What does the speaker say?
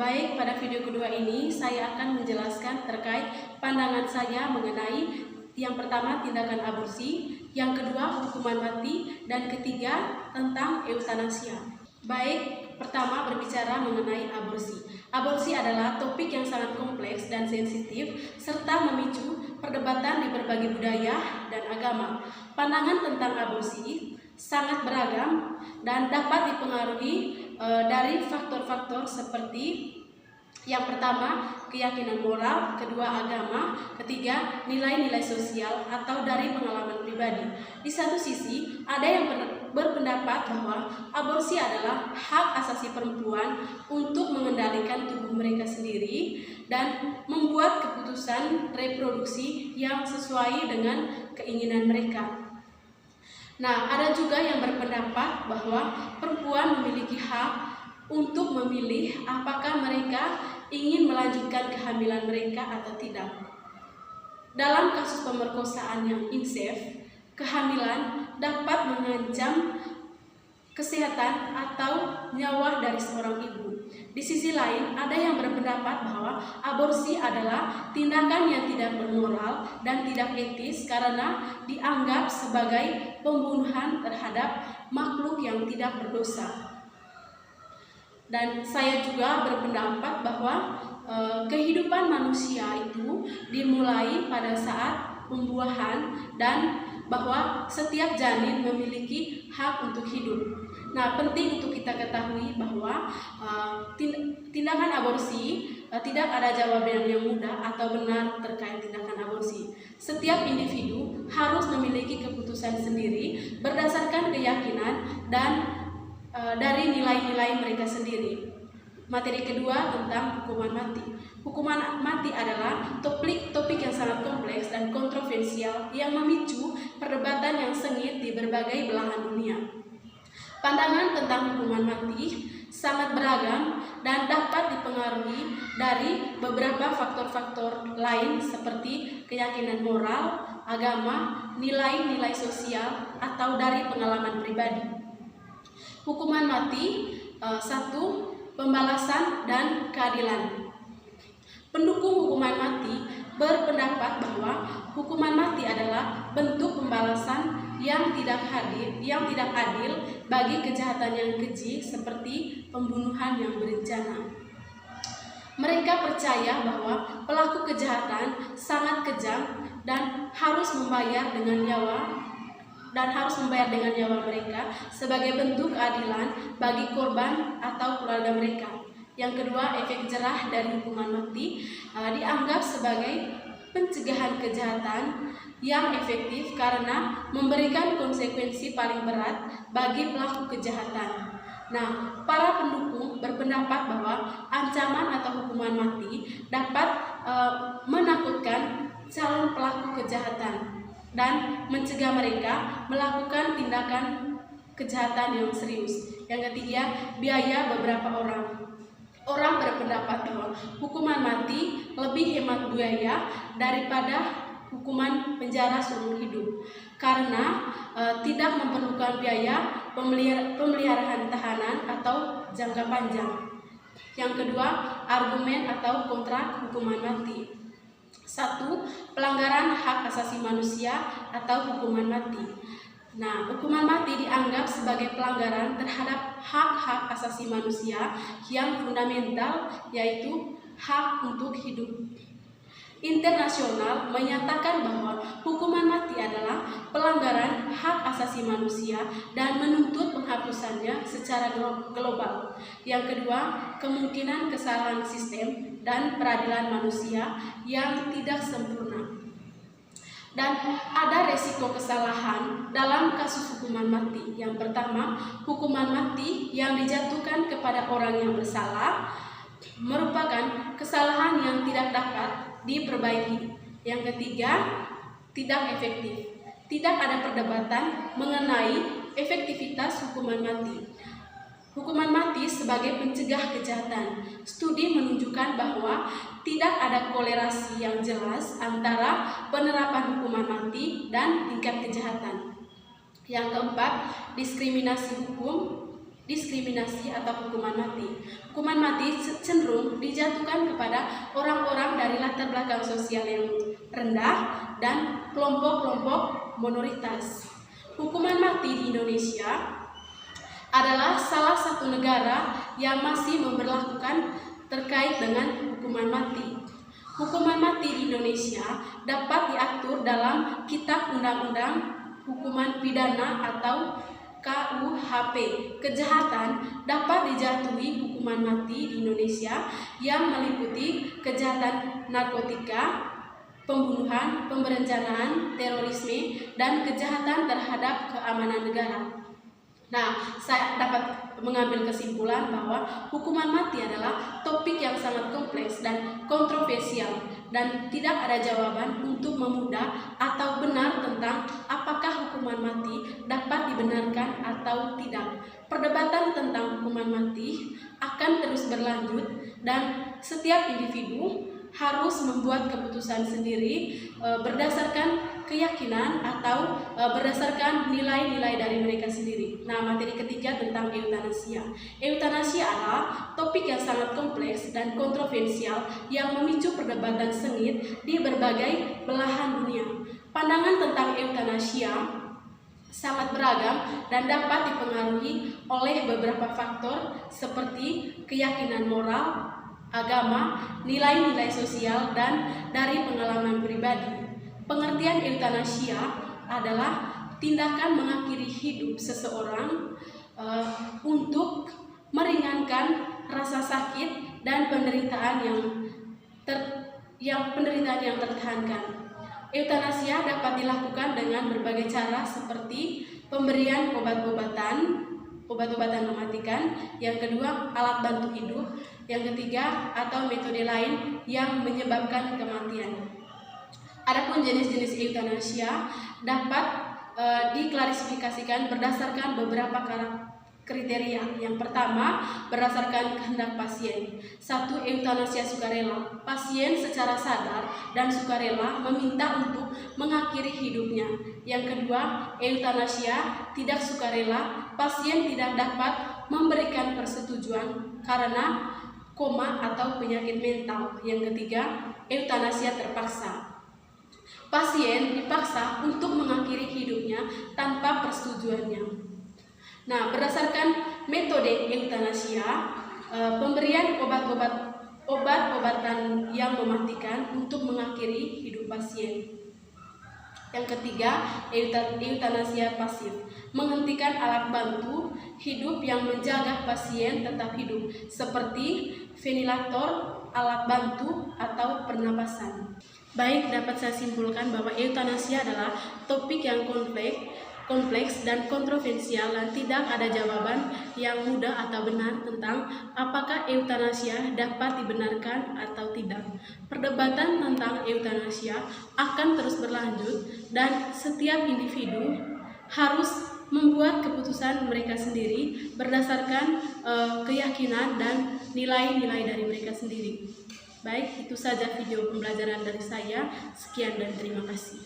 Baik, pada video kedua ini saya akan menjelaskan terkait pandangan saya mengenai yang pertama tindakan aborsi, yang kedua hukuman mati, dan ketiga tentang eutanasia. Baik, pertama berbicara mengenai aborsi. Aborsi adalah topik yang sangat kompleks dan sensitif serta memicu perdebatan di berbagai budaya dan agama. Pandangan tentang aborsi sangat beragam dan dapat dipengaruhi dari faktor-faktor seperti yang pertama, keyakinan moral, kedua agama, ketiga nilai-nilai sosial atau dari pengalaman pribadi. Di satu sisi, ada yang berpendapat bahwa aborsi adalah hak asasi perempuan untuk mengendalikan tubuh mereka sendiri dan membuat keputusan reproduksi yang sesuai dengan keinginan mereka. Nah, ada juga yang berpendapat bahwa perempuan memiliki hak untuk memilih apakah mereka ingin melanjutkan kehamilan mereka atau tidak. Dalam kasus pemerkosaan yang incest, kehamilan dapat mengancam kesehatan atau nyawa dari seorang ibu. Di sisi lain, ada yang berpendapat bahwa aborsi adalah tindakan yang tidak bermoral dan tidak etis karena dianggap sebagai pembunuhan terhadap makhluk yang tidak berdosa. Dan saya juga berpendapat bahwa kehidupan manusia itu dimulai pada saat pembuahan dan bahwa setiap janin memiliki hak untuk hidup. Nah, penting untuk kita ketahui bahwa tindakan aborsi tidak ada jawaban yang mudah atau benar terkait tindakan aborsi. Setiap individu harus memiliki keputusan sendiri berdasarkan keyakinan dan dari nilai-nilai mereka sendiri. Materi kedua tentang hukuman mati. Hukuman mati adalah topik yang sangat kompleks dan kontroversial yang memicu perdebatan yang sengit di berbagai belahan dunia. Pandangan tentang hukuman mati sangat beragam dan dapat dipengaruhi dari beberapa faktor-faktor lain seperti keyakinan moral, agama, nilai-nilai sosial, atau dari pengalaman pribadi. Hukuman mati, satu, pembalasan dan keadilan. Pendukung hukuman mati berpendapat bahwa hukuman mati adalah bentuk pembalasan yang tidak adil bagi kejahatan yang keji seperti pembunuhan yang berencana. Mereka percaya bahwa pelaku kejahatan sangat kejam dan harus membayar dengan nyawa mereka sebagai bentuk keadilan bagi korban atau keluarga mereka. Yang kedua, efek jerah dari hukuman mati dianggap sebagai pencegahan kejahatan yang efektif karena memberikan konsekuensi paling berat bagi pelaku kejahatan. Nah, para pendukung berpendapat bahwa ancaman atau hukuman mati dapat menakutkan calon pelaku kejahatan dan mencegah mereka melakukan tindakan kejahatan yang serius. Yang ketiga, biaya beberapa orang. Orang berpendapat bahwa hukuman mati lebih hemat biaya daripada hukuman penjara seumur hidup karena tidak memerlukan biaya pemeliharaan tahanan atau jangka panjang. Yang kedua, argumen atau kontrak hukuman mati. Satu, pelanggaran hak asasi manusia atau hukuman mati. Nah, hukuman mati dianggap sebagai pelanggaran terhadap hak-hak asasi manusia yang fundamental, yaitu hak untuk hidup. Internasional menyatakan bahwa hukuman mati adalah pelanggaran hak asasi manusia dan menuntut penghapusannya secara global. Yang kedua, kemungkinan kesalahan sistem dan peradilan manusia yang tidak sempurna. Dan ada resiko kesalahan dalam kasus hukuman mati. Yang pertama, hukuman mati yang dijatuhkan kepada orang yang bersalah merupakan kesalahan yang tidak dapat diperbaiki. Yang ketiga, tidak efektif. Tidak ada perdebatan mengenai efektivitas hukuman mati. Hukuman mati sebagai pencegah kejahatan. Studi menunjukkan bahwa tidak ada korelasi yang jelas antara penerapan hukuman mati dan tingkat kejahatan. Yang keempat, diskriminasi atau hukuman mati. Hukuman mati cenderung kepada orang-orang dari latar belakang sosial yang rendah dan kelompok-kelompok minoritas. Hukuman mati di Indonesia adalah salah satu negara yang masih memberlakukan terkait dengan hukuman mati. Hukuman mati di Indonesia dapat diatur dalam Kitab Undang-Undang Hukuman Pidana atau KUHP. Kejahatan dapat dijatuhi hukuman mati di Indonesia yang meliputi kejahatan narkotika, pembunuhan, perencanaan, terorisme, dan kejahatan terhadap keamanan negara. Nah, saya dapat mengambil kesimpulan bahwa hukuman mati adalah topik yang sangat kompleks dan kontroversial, dan tidak ada jawaban untuk memudah atau benar tentang apakah hukuman mati dapat dibenarkan atau tidak. Perdebatan tentang hukuman mati akan terus berlanjut dan setiap individu harus membuat keputusan sendiri berdasarkan keyakinan atau berdasarkan nilai-nilai dari mereka sendiri. Nah, materi ketiga tentang eutanasia. Eutanasia adalah topik yang sangat kompleks dan kontroversial yang memicu perdebatan sengit di berbagai belahan dunia. Pandangan tentang eutanasia sangat beragam dan dapat dipengaruhi oleh beberapa faktor seperti keyakinan moral, agama, nilai-nilai sosial, dan dari pengalaman pribadi. Pengertian eutanasia adalah tindakan mengakhiri hidup seseorang untuk meringankan rasa sakit dan penderitaan yang tertahankan. Eutanasia dapat dilakukan dengan berbagai cara seperti pemberian obat-obatan mematikan, yang kedua alat bantu hidup, yang ketiga atau metode lain yang menyebabkan kematian. Adapun jenis-jenis eutanasia dapat diklasifikasikan berdasarkan beberapa kriteria. Yang pertama, berdasarkan kehendak pasien. 1. Eutanasia sukarela. Pasien secara sadar dan sukarela meminta untuk mengakhiri hidupnya. Yang kedua, eutanasia tidak sukarela. Pasien tidak dapat memberikan persetujuan karena koma atau penyakit mental. Yang ketiga, eutanasia terpaksa. Pasien dipaksa untuk mengakhiri hidupnya tanpa persetujuannya. Nah, berdasarkan metode eutanasia, pemberian obat-obatan yang mematikan untuk mengakhiri hidup pasien. Yang ketiga, eutanasia pasif, menghentikan alat bantu hidup yang menjaga pasien tetap hidup, seperti ventilator, alat bantu, atau pernapasan. Baik, dapat saya simpulkan bahwa eutanasia adalah topik yang kompleks dan kontroversial, dan tidak ada jawaban yang mudah atau benar tentang apakah eutanasia dapat dibenarkan atau tidak. Perdebatan tentang eutanasia akan terus berlanjut dan setiap individu harus membuat keputusan mereka sendiri berdasarkan keyakinan dan nilai-nilai dari mereka sendiri. Baik, itu saja video pembelajaran dari saya. Sekian dan terima kasih.